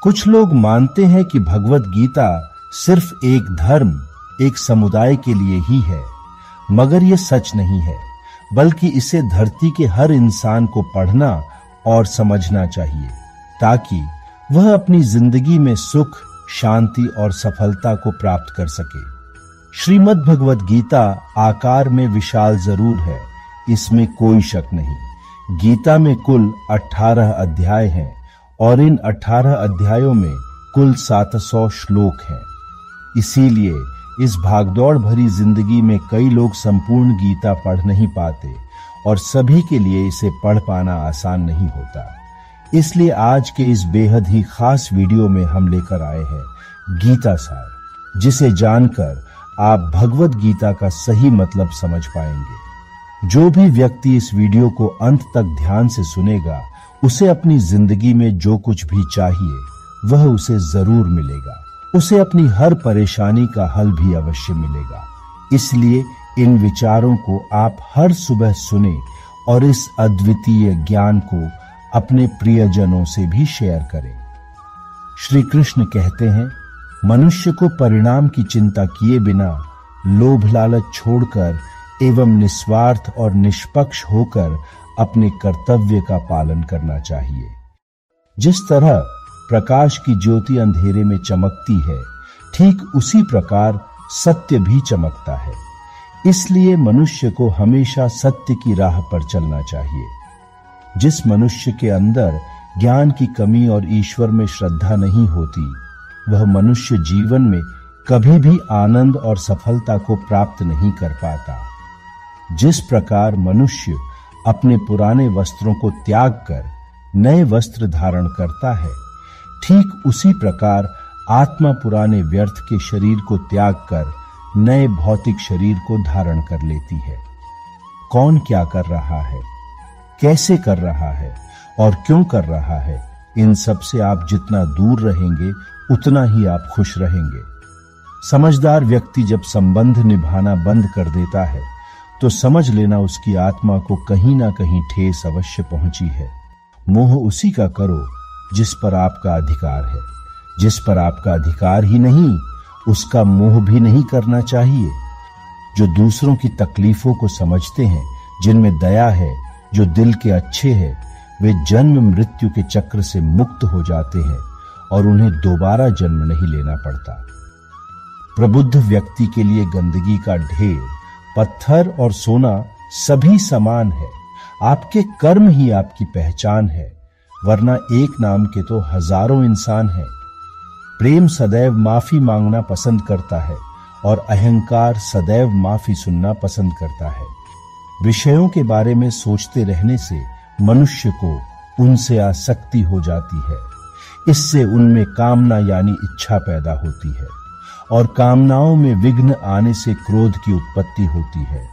कुछ लोग मानते हैं कि भगवत गीता सिर्फ एक धर्म, एक समुदाय के लिए ही है, मगर यह सच नहीं है, बल्कि इसे धरती के हर इंसान को पढ़ना और समझना चाहिए, ताकि वह अपनी जिंदगी में सुख, शांति और सफलता को प्राप्त कर सके। श्रीमद् भगवत गीता आकार में विशाल जरूर है, इसमें कोई शक नहीं। गीता में कुल 18 अध्याय हैं और इन 18 अध्यायों में कुल 700 श्लोक हैं। इसीलिए इस भागदौड़ भरी जिंदगी में कई लोग संपूर्ण गीता पढ़ नहीं पाते और सभी के लिए इसे पढ़ पाना आसान नहीं होता। इसलिए आज के इस बेहद ही खास वीडियो में हम लेकर आए हैं गीता सार, जिसे जानकर आप भगवत गीता का सही मतलब समझ पाएंगे। जो भी व्यक्ति इस वीडियो को अंत तक ध्यान से सुनेगा, उसे अपनी जिंदगी में जो कुछ भी चाहिए वह उसे जरूर मिलेगा। उसे अपनी हर परेशानी का हल भी अवश्य मिलेगा। इसलिए इन विचारों को आप हर सुबह सुने और इस अद्वितीय ज्ञान को अपने प्रियजनों से भी शेयर करें। श्री कृष्ण कहते हैं, मनुष्य को परिणाम की चिंता किए बिना लोभ लालच छोड़कर एवं निस्वार्थ और निष्पक्ष होकर अपने कर्तव्य का पालन करना चाहिए। जिस तरह प्रकाश की ज्योति अंधेरे में चमकती है, ठीक उसी प्रकार सत्य भी चमकता है। इसलिए मनुष्य को हमेशा सत्य की राह पर चलना चाहिए। जिस मनुष्य के अंदर ज्ञान की कमी और ईश्वर में श्रद्धा नहीं होती, वह मनुष्य जीवन में कभी भी आनंद और सफलता को प्राप्त नहीं कर पाता। जिस प्रकार मनुष्य अपने पुराने वस्त्रों को त्याग कर नए वस्त्र धारण करता है, ठीक उसी प्रकार आत्मा पुराने व्यर्थ के शरीर को त्याग कर नए भौतिक शरीर को धारण कर लेती है। कौन क्या कर रहा है, कैसे कर रहा है और क्यों कर रहा है, इन सब से आप जितना दूर रहेंगे उतना ही आप खुश रहेंगे। समझदार व्यक्ति जब संबंध निभाना बंद कर देता है तो समझ लेना उसकी आत्मा को कहीं ना कहीं ठेस अवश्य पहुंची है। मोह उसी का करो जिस पर आपका अधिकार है। जिस पर आपका अधिकार ही नहीं, उसका मोह भी नहीं करना चाहिए। जो दूसरों की तकलीफों को समझते हैं, जिनमें दया है, जो दिल के अच्छे हैं, वे जन्म मृत्यु के चक्र से मुक्त हो जाते हैं और उन्हें दोबारा जन्म नहीं लेना पड़ता। प्रबुद्ध व्यक्ति के लिए गंदगी का ढेर, पत्थर और सोना सभी समान है। आपके कर्म ही आपकी पहचान है, वरना एक नाम के तो हजारों इंसान हैं। प्रेम सदैव माफी मांगना पसंद करता है और अहंकार सदैव माफी सुनना पसंद करता है। विषयों के बारे में सोचते रहने से मनुष्य को उनसे आसक्ति हो जाती है। इससे उनमें कामना यानी इच्छा पैदा होती है और कामनाओं में विघ्न आने से क्रोध की उत्पत्ति होती है।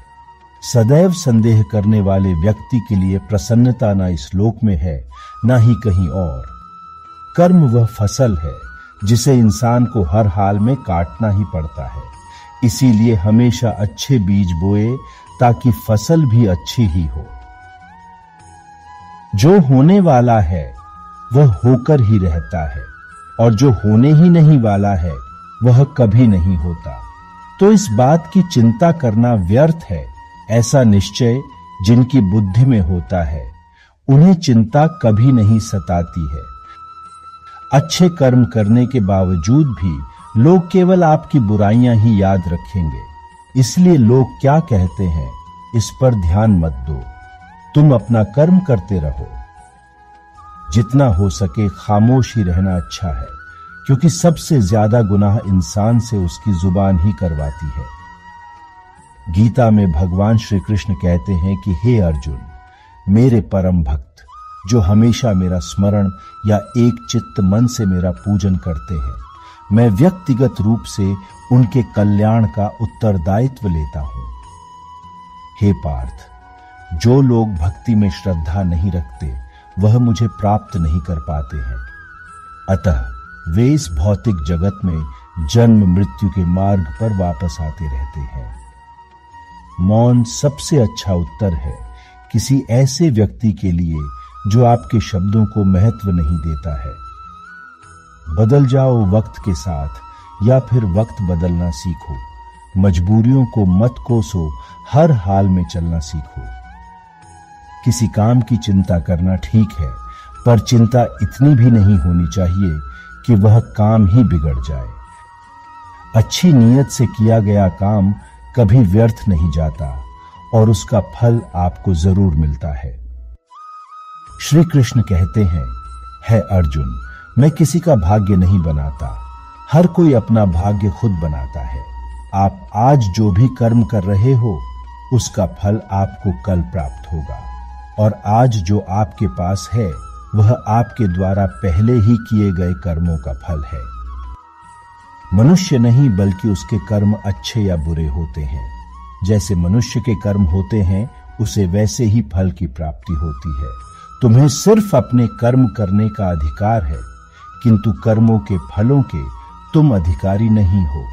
सदैव संदेह करने वाले व्यक्ति के लिए प्रसन्नता ना इस लोक में है, ना ही कहीं और। कर्म वह फसल है जिसे इंसान को हर हाल में काटना ही पड़ता है। इसीलिए हमेशा अच्छे बीज बोए ताकि फसल भी अच्छी ही हो। जो होने वाला है वह होकर ही रहता है और जो होने ही नहीं वाला है वह कभी नहीं होता। तो इस बात की चिंता करना व्यर्थ है, ऐसा निश्चय जिनकी बुद्धि में होता है, उन्हें चिंता कभी नहीं सताती है। अच्छे कर्म करने के बावजूद भी लोग केवल आपकी बुराइयां ही याद रखेंगे। इसलिए लोग क्या कहते हैं, इस पर ध्यान मत दो, तुम अपना कर्म करते रहो। जितना हो सके खामोश ही रहना अच्छा है, क्योंकि सबसे ज्यादा गुनाह इंसान से उसकी जुबान ही करवाती है। गीता में भगवान श्री कृष्ण कहते हैं कि हे अर्जुन, मेरे परम भक्त जो हमेशा मेरा स्मरण या एक चित्त मन से मेरा पूजन करते हैं, मैं व्यक्तिगत रूप से उनके कल्याण का उत्तरदायित्व लेता हूं। हे पार्थ, जो लोग भक्ति में श्रद्धा नहीं रखते वह मुझे प्राप्त नहीं कर पाते हैं। अतः वे इस भौतिक जगत में जन्म मृत्यु के मार्ग पर वापस आते रहते हैं। मौन सबसे अच्छा उत्तर है किसी ऐसे व्यक्ति के लिए जो आपके शब्दों को महत्व नहीं देता है। बदल जाओ वक्त के साथ या फिर वक्त बदलना सीखो। मजबूरियों को मत कोसो, हर हाल में चलना सीखो। किसी काम की चिंता करना ठीक है, पर चिंता इतनी भी नहीं होनी चाहिए कि वह काम ही बिगड़ जाए। अच्छी नीयत से किया गया काम कभी व्यर्थ नहीं जाता और उसका फल आपको जरूर मिलता है। श्री कृष्ण कहते हैं, है अर्जुन, मैं किसी का भाग्य नहीं बनाता, हर कोई अपना भाग्य खुद बनाता है। आप आज जो भी कर्म कर रहे हो उसका फल आपको कल प्राप्त होगा, और आज जो आपके पास है वह आपके द्वारा पहले ही किए गए कर्मों का फल है। मनुष्य नहीं बल्कि उसके कर्म अच्छे या बुरे होते हैं। जैसे मनुष्य के कर्म होते हैं उसे वैसे ही फल की प्राप्ति होती है। तुम्हें सिर्फ अपने कर्म करने का अधिकार है, किंतु कर्मों के फलों के तुम अधिकारी नहीं हो।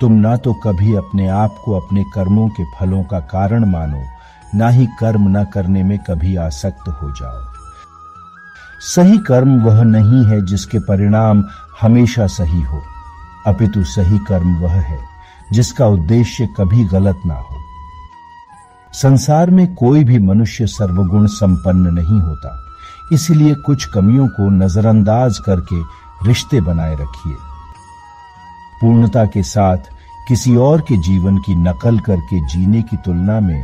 तुम ना तो कभी अपने आप को अपने कर्मों के फलों का कारण मानो, ना ही कर्म न करने में कभी आसक्त हो जाओ। सही कर्म वह नहीं है जिसके परिणाम हमेशा सही हो, अपितु सही कर्म वह है जिसका उद्देश्य कभी गलत ना हो। संसार में कोई भी मनुष्य सर्वगुण संपन्न नहीं होता, इसलिए कुछ कमियों को नजरअंदाज करके रिश्ते बनाए रखिए। पूर्णता के साथ किसी और के जीवन की नकल करके जीने की तुलना में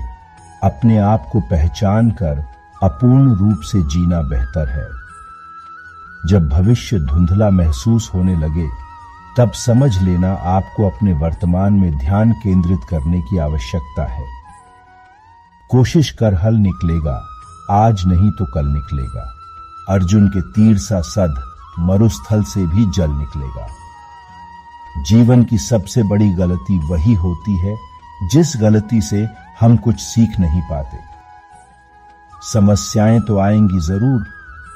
अपने आप को पहचान कर अपूर्ण रूप से जीना बेहतर है। जब भविष्य धुंधला महसूस होने लगे तब समझ लेना आपको अपने वर्तमान में ध्यान केंद्रित करने की आवश्यकता है। कोशिश कर हल निकलेगा, आज नहीं तो कल निकलेगा। अर्जुन के तीर सा सद मरुस्थल से भी जल निकलेगा। जीवन की सबसे बड़ी गलती वही होती है जिस गलती से हम कुछ सीख नहीं पाते। समस्याएं तो आएंगी जरूर,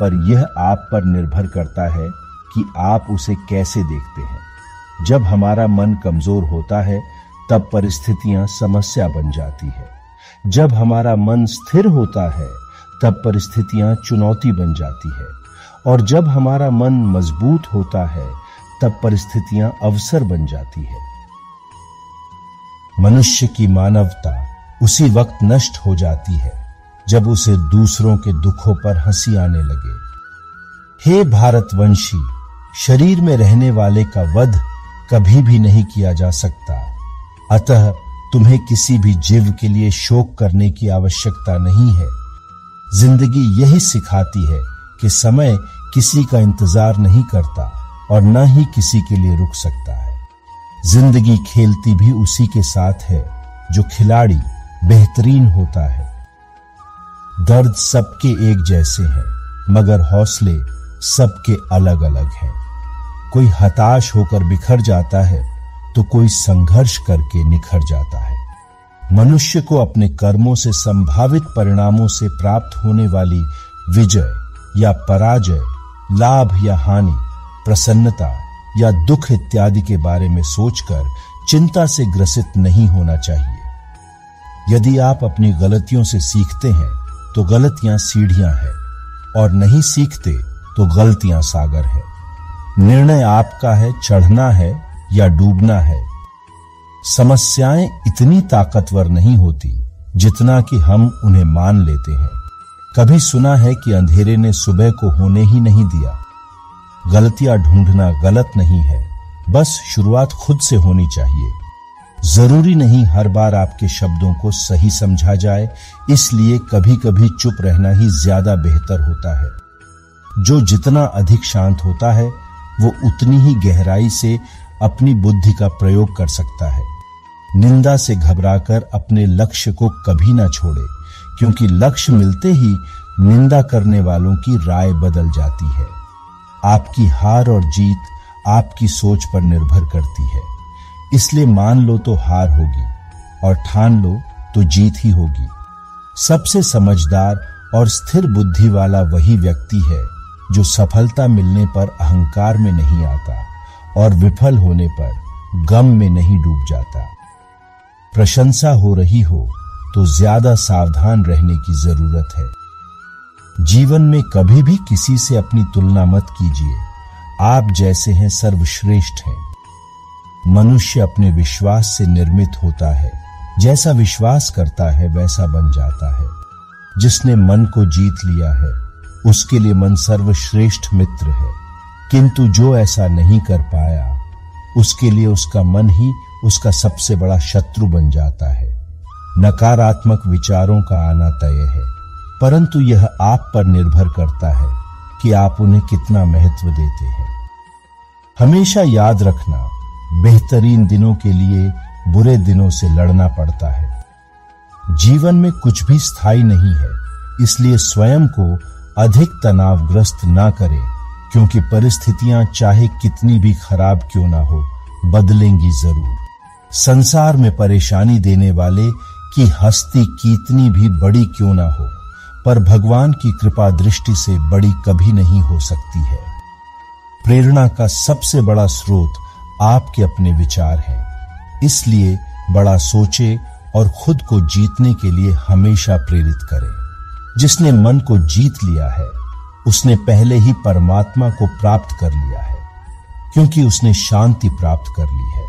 पर यह आप पर निर्भर करता है कि आप उसे कैसे देखते हैं। जब हमारा मन कमजोर होता है तब परिस्थितियां समस्या बन जाती है। जब हमारा मन स्थिर होता है तब परिस्थितियां चुनौती बन जाती है, और जब हमारा मन मजबूत होता है तब परिस्थितियां अवसर बन जाती है। मनुष्य की मानवता उसी वक्त नष्ट हो जाती है जब उसे दूसरों के दुखों पर हंसी आने लगे। हे भारतवंशी, शरीर में रहने वाले का वध कभी भी नहीं किया जा सकता, अतः तुम्हें किसी भी जीव के लिए शोक करने की आवश्यकता नहीं है। जिंदगी यही सिखाती है कि समय किसी का इंतजार नहीं करता और न ही किसी के लिए रुक सकता है। जिंदगी खेलती भी उसी के साथ है जो खिलाड़ी बेहतरीन होता है। दर्द सबके एक जैसे हैं, मगर हौसले सबके अलग अलग हैं। कोई हताश होकर बिखर जाता है तो कोई संघर्ष करके निखर जाता है। मनुष्य को अपने कर्मों से संभावित परिणामों से प्राप्त होने वाली विजय या पराजय, लाभ या हानि, प्रसन्नता या दुख इत्यादि के बारे में सोचकर चिंता से ग्रसित नहीं होना चाहिए। यदि आप अपनी गलतियों से सीखते हैं तो गलतियां सीढ़ियां हैं, और नहीं सीखते तो गलतियां सागर है। निर्णय आपका है, चढ़ना है या डूबना है। समस्याएं इतनी ताकतवर नहीं होती जितना कि हम उन्हें मान लेते हैं। कभी सुना है कि अंधेरे ने सुबह को होने ही नहीं दिया। गलतियां ढूंढना गलत नहीं है, बस शुरुआत खुद से होनी चाहिए। जरूरी नहीं हर बार आपके शब्दों को सही समझा जाए, इसलिए कभी कभी चुप रहना ही ज्यादा बेहतर होता है। जो जितना अधिक शांत होता है वो उतनी ही गहराई से अपनी बुद्धि का प्रयोग कर सकता है। निंदा से घबराकर अपने लक्ष्य को कभी ना छोड़े, क्योंकि लक्ष्य मिलते ही निंदा करने वालों की राय बदल जाती है। आपकी हार और जीत आपकी सोच पर निर्भर करती है, इसलिए मान लो तो हार होगी और ठान लो तो जीत ही होगी। सबसे समझदार और स्थिर बुद्धि वाला वही व्यक्ति है जो सफलता मिलने पर अहंकार में नहीं आता और विफल होने पर गम में नहीं डूब जाता। प्रशंसा हो रही हो तो ज्यादा सावधान रहने की जरूरत है। जीवन में कभी भी किसी से अपनी तुलना मत कीजिए। आप जैसे हैं सर्वश्रेष्ठ हैं। मनुष्य अपने विश्वास से निर्मित होता है। जैसा विश्वास करता है वैसा बन जाता है। जिसने मन को जीत लिया है उसके लिए मन सर्वश्रेष्ठ मित्र है, किंतु जो ऐसा नहीं कर पाया उसके लिए उसका मन ही उसका सबसे बड़ा शत्रु बन जाता है। नकारात्मक विचारों का आना तय है, परंतु यह आप पर निर्भर करता है कि आप उन्हें कितना महत्व देते हैं। हमेशा याद रखना, बेहतरीन दिनों के लिए बुरे दिनों से लड़ना पड़ता है। जीवन में कुछ भी स्थायी नहीं है, इसलिए स्वयं को अधिक तनावग्रस्त ना करें, क्योंकि परिस्थितियां चाहे कितनी भी खराब क्यों ना हो, बदलेंगी जरूर। संसार में परेशानी देने वाले की हस्ती कितनी भी बड़ी क्यों ना हो, पर भगवान की कृपा दृष्टि से बड़ी कभी नहीं हो सकती है। प्रेरणा का सबसे बड़ा स्रोत आपके अपने विचार हैं, इसलिए बड़ा सोचे और खुद को जीतने के लिए हमेशा प्रेरित करें। जिसने मन को जीत लिया है उसने पहले ही परमात्मा को प्राप्त कर लिया है, क्योंकि उसने शांति प्राप्त कर ली है।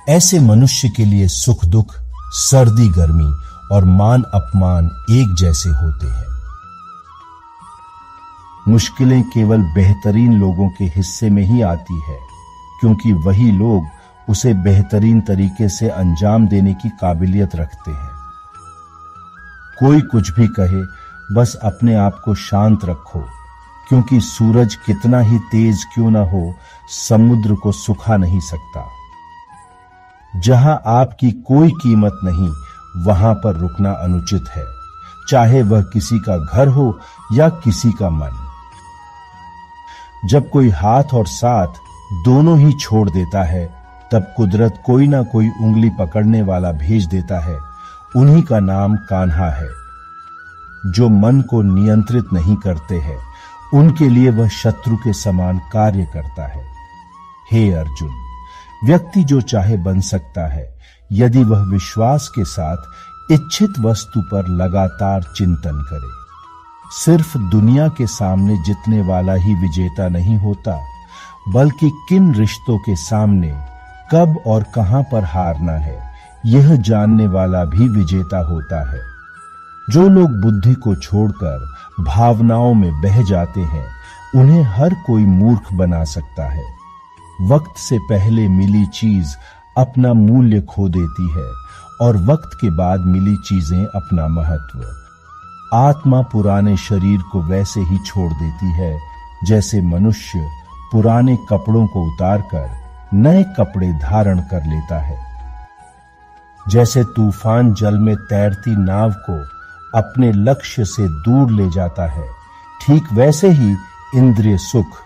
ऐसे मनुष्य के लिए सुख दुख, सर्दी गर्मी और मान अपमान एक जैसे होते हैं। मुश्किलें केवल बेहतरीन लोगों के हिस्से में ही आती है, क्योंकि वही लोग उसे बेहतरीन तरीके से अंजाम देने की काबिलियत रखते हैं। कोई कुछ भी कहे, बस अपने आप को शांत रखो, क्योंकि सूरज कितना ही तेज क्यों ना हो, समुद्र को सुखा नहीं सकता। जहां आपकी कोई कीमत नहीं, वहां पर रुकना अनुचित है, चाहे वह किसी का घर हो या किसी का मन। जब कोई हाथ और साथ दोनों ही छोड़ देता है, तब कुदरत कोई ना कोई उंगली पकड़ने वाला भेज देता है। उन्हीं का नाम कान्हा है। जो मन को नियंत्रित नहीं करते हैं, उनके लिए वह शत्रु के समान कार्य करता है। हे अर्जुन, व्यक्ति जो चाहे बन सकता है, यदि वह विश्वास के साथ इच्छित वस्तु पर लगातार चिंतन करे। सिर्फ दुनिया के सामने जीतने वाला ही विजेता नहीं होता, बल्कि किन रिश्तों के सामने कब और कहां पर हारना है, यह जानने वाला भी विजेता होता है। जो लोग बुद्धि को छोड़कर भावनाओं में बह जाते हैं, उन्हें हर कोई मूर्ख बना सकता है। वक्त से पहले मिली चीज अपना मूल्य खो देती है और वक्त के बाद मिली चीजें अपना महत्व। आत्मा पुराने शरीर को वैसे ही छोड़ देती है जैसे मनुष्य पुराने कपड़ों को उतारकर नए कपड़े धारण कर लेता है। जैसे तूफान जल में तैरती नाव को अपने लक्ष्य से दूर ले जाता है, ठीक वैसे ही इंद्रिय सुख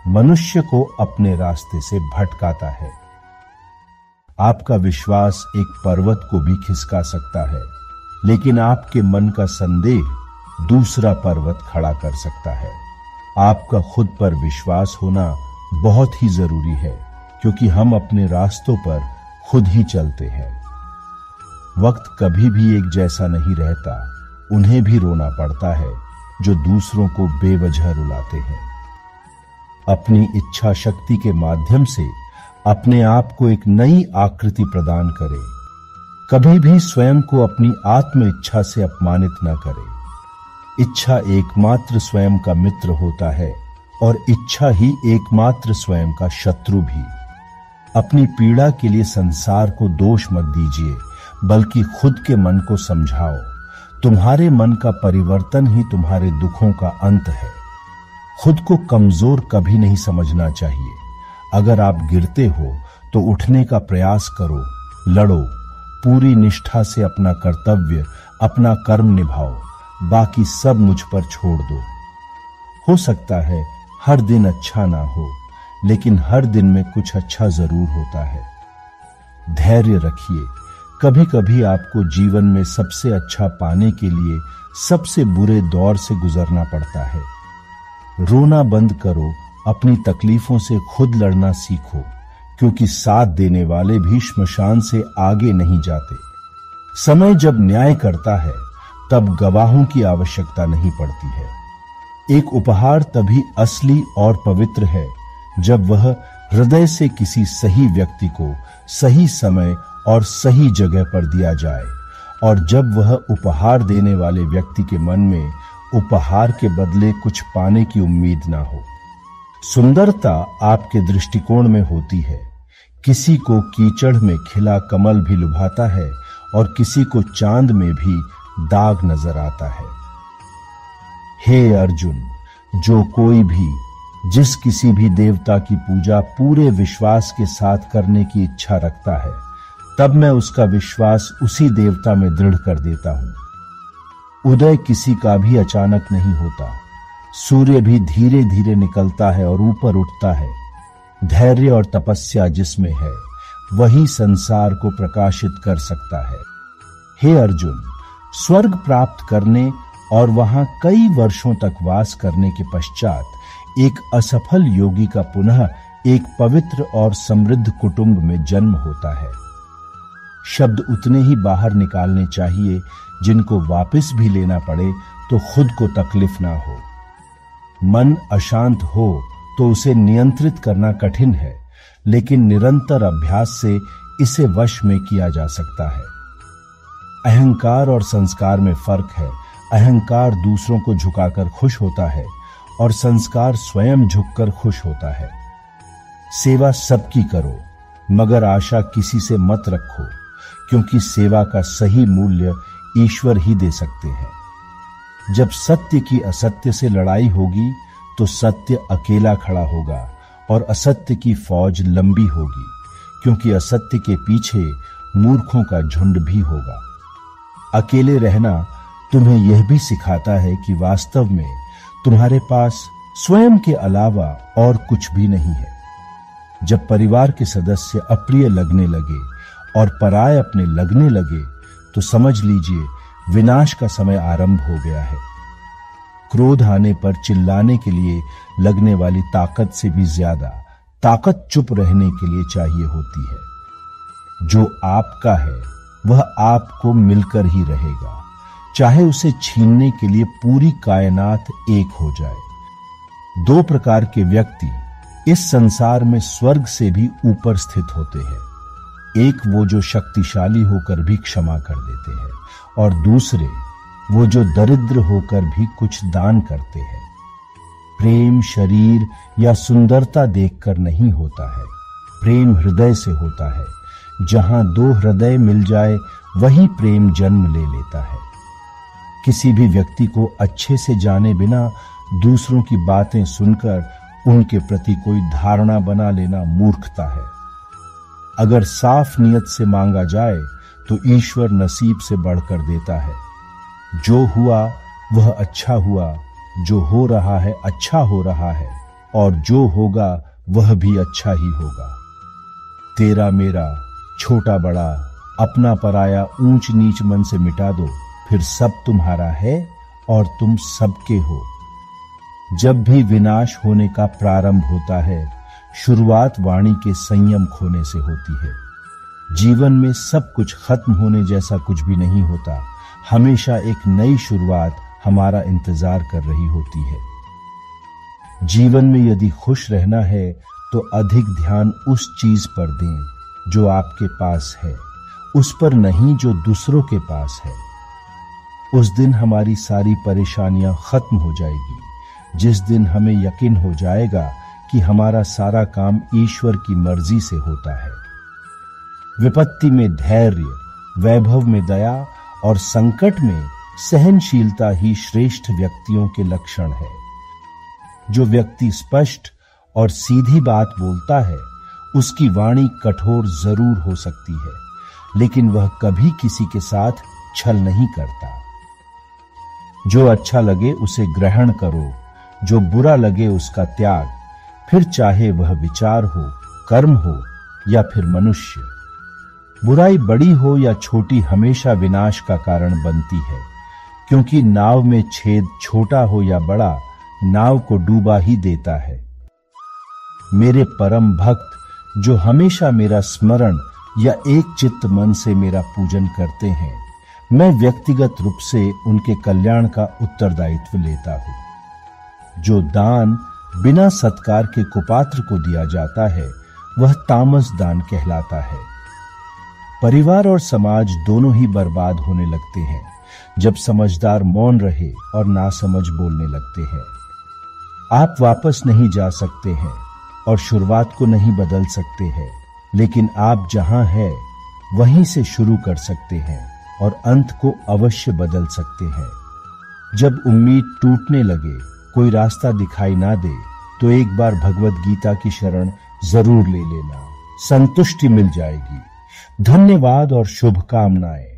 मनुष्य को अपने रास्ते से भटकाता है। आपका विश्वास एक पर्वत को भी खिसका सकता है, लेकिन आपके मन का संदेह दूसरा पर्वत खड़ा कर सकता है। आपका खुद पर विश्वास होना बहुत ही जरूरी है, क्योंकि हम अपने रास्तों पर खुद ही चलते हैं। वक्त कभी भी एक जैसा नहीं रहता। उन्हें भी रोना पड़ता है जो दूसरों को बेवजह रुलाते हैं। अपनी इच्छा शक्ति के माध्यम से अपने आप को एक नई आकृति प्रदान करें। कभी भी स्वयं को अपनी आत्म इच्छा से अपमानित न करें। इच्छा एकमात्र स्वयं का मित्र होता है और इच्छा ही एकमात्र स्वयं का शत्रु भी। अपनी पीड़ा के लिए संसार को दोष मत दीजिए, बल्कि खुद के मन को समझाओ। तुम्हारे मन का परिवर्तन ही तुम्हारे दुखों का अंत है। खुद को कमजोर कभी नहीं समझना चाहिए। अगर आप गिरते हो तो उठने का प्रयास करो, लड़ो, पूरी निष्ठा से अपना कर्तव्य, अपना कर्म निभाओ, बाकी सब मुझ पर छोड़ दो। हो सकता है हर दिन अच्छा ना हो, लेकिन हर दिन में कुछ अच्छा जरूर होता है। धैर्य रखिए। कभी कभी आपको जीवन में सबसे अच्छा पाने के लिए सबसे बुरे दौर से गुजरना पड़ता है। रोना बंद करो, अपनी तकलीफों से खुद लड़ना सीखो, क्योंकि साथ देने वाले भी श्मशान से आगे नहीं जाते। समय जब न्याय करता है, तब गवाहों की आवश्यकता नहीं पड़ती है। एक उपहार तभी असली और पवित्र है जब वह हृदय से किसी सही व्यक्ति को सही समय और सही जगह पर दिया जाए, और जब वह उपहार देने वाले व्यक्ति के मन में उपहार के बदले कुछ पाने की उम्मीद ना हो। सुंदरता आपके दृष्टिकोण में होती है। किसी को कीचड़ में खिला कमल भी लुभाता है और किसी को चांद में भी दाग नजर आता है। हे अर्जुन, जो कोई भी जिस किसी भी देवता की पूजा पूरे विश्वास के साथ करने की इच्छा रखता है, तब मैं उसका विश्वास उसी देवता में दृढ़ कर देता हूं। उदय किसी का भी अचानक नहीं होता। सूर्य भी धीरे धीरे निकलता है और ऊपर उठता है। धैर्य और तपस्या जिसमें है, वही संसार को प्रकाशित कर सकता है। हे अर्जुन, स्वर्ग प्राप्त करने और वहां कई वर्षों तक वास करने के पश्चात एक असफल योगी का पुनः एक पवित्र और समृद्ध कुटुंब में जन्म होता है। शब्द उतने ही बाहर निकालने चाहिए जिनको वापस भी लेना पड़े तो खुद को तकलीफ ना हो। मन अशांत हो तो उसे नियंत्रित करना कठिन है, लेकिन निरंतर अभ्यास से इसे वश में किया जा सकता है। अहंकार और संस्कार में फर्क है। अहंकार दूसरों को झुकाकर खुश होता है और संस्कार स्वयं झुककर खुश होता है। सेवा सबकी करो, मगर आशा किसी से मत रखो, क्योंकि सेवा का सही मूल्य ईश्वर ही दे सकते हैं। जब सत्य की असत्य से लड़ाई होगी तो सत्य अकेला खड़ा होगा और असत्य की फौज लंबी होगी, क्योंकि असत्य के पीछे मूर्खों का झुंड भी होगा। अकेले रहना तुम्हें यह भी सिखाता है कि वास्तव में तुम्हारे पास स्वयं के अलावा और कुछ भी नहीं है। जब परिवार के सदस्य अप्रिय लगने लगे और पराये अपने लगने लगे, तो समझ लीजिए विनाश का समय आरंभ हो गया है। क्रोध आने पर चिल्लाने के लिए लगने वाली ताकत से भी ज्यादा ताकत चुप रहने के लिए चाहिए होती है। जो आपका है वह आपको मिलकर ही रहेगा, चाहे उसे छीनने के लिए पूरी कायनात एक हो जाए। दो प्रकार के व्यक्ति इस संसार में स्वर्ग से भी ऊपर स्थित होते हैं। एक वो जो शक्तिशाली होकर भी क्षमा कर देते हैं, और दूसरे वो जो दरिद्र होकर भी कुछ दान करते हैं। प्रेम शरीर या सुंदरता देखकर नहीं होता है, प्रेम हृदय से होता है। जहां दो हृदय मिल जाए वही प्रेम जन्म ले लेता है। किसी भी व्यक्ति को अच्छे से जाने बिना दूसरों की बातें सुनकर उनके प्रति कोई धारणा बना लेना मूर्खता है। अगर साफ नियत से मांगा जाए तो ईश्वर नसीब से बढ़कर देता है। जो हुआ वह अच्छा हुआ, जो हो रहा है अच्छा हो रहा है, और जो होगा वह भी अच्छा ही होगा। तेरा मेरा, छोटा बड़ा, अपना पराया ऊंच नीच मन से मिटा दो, फिर सब तुम्हारा है और तुम सबके हो। जब भी विनाश होने का प्रारंभ होता है, शुरुआत वाणी के संयम खोने से होती है। जीवन में सब कुछ खत्म होने जैसा कुछ भी नहीं होता। हमेशा एक नई शुरुआत हमारा इंतजार कर रही होती है। जीवन में यदि खुश रहना है तो अधिक ध्यान उस चीज पर दें जो आपके पास है, उस पर नहीं जो दूसरों के पास है। उस दिन हमारी सारी परेशानियां खत्म हो जाएगी, जिस दिन हमें यकीन हो जाएगा कि हमारा सारा काम ईश्वर की मर्जी से होता है। विपत्ति में धैर्य, वैभव में दया और संकट में सहनशीलता ही श्रेष्ठ व्यक्तियों के लक्षण है। जो व्यक्ति स्पष्ट और सीधी बात बोलता है, उसकी वाणी कठोर जरूर हो सकती है, लेकिन वह कभी किसी के साथ छल नहीं करता। जो अच्छा लगे उसे ग्रहण करो, जो बुरा लगे उसका त्याग, फिर चाहे वह विचार हो, कर्म हो या फिर मनुष्य। बुराई बड़ी हो या छोटी हमेशा विनाश का कारण बनती है, क्योंकि नाव में छेद छोटा हो या बड़ा, नाव को डूबा ही देता है। मेरे परम भक्त जो हमेशा मेरा स्मरण या एक चित्त मन से मेरा पूजन करते हैं, मैं व्यक्तिगत रूप से उनके कल्याण का उत्तरदायित्व लेता हूं। जो दान बिना सत्कार के कुपात्र को दिया जाता है वह तामस दान कहलाता है। परिवार और समाज दोनों ही बर्बाद होने लगते हैं जब समझदार मौन रहे और नासमझ बोलने लगते हैं। आप वापस नहीं जा सकते हैं और शुरुआत को नहीं बदल सकते हैं, लेकिन आप जहां हैं वहीं से शुरू कर सकते हैं और अंत को अवश्य बदल सकते हैं। जब उम्मीद टूटने लगे, कोई रास्ता दिखाई ना दे, तो एक बार भगवत गीता की शरण जरूर ले लेना, संतुष्टि मिल जाएगी। धन्यवाद और शुभकामनाएं।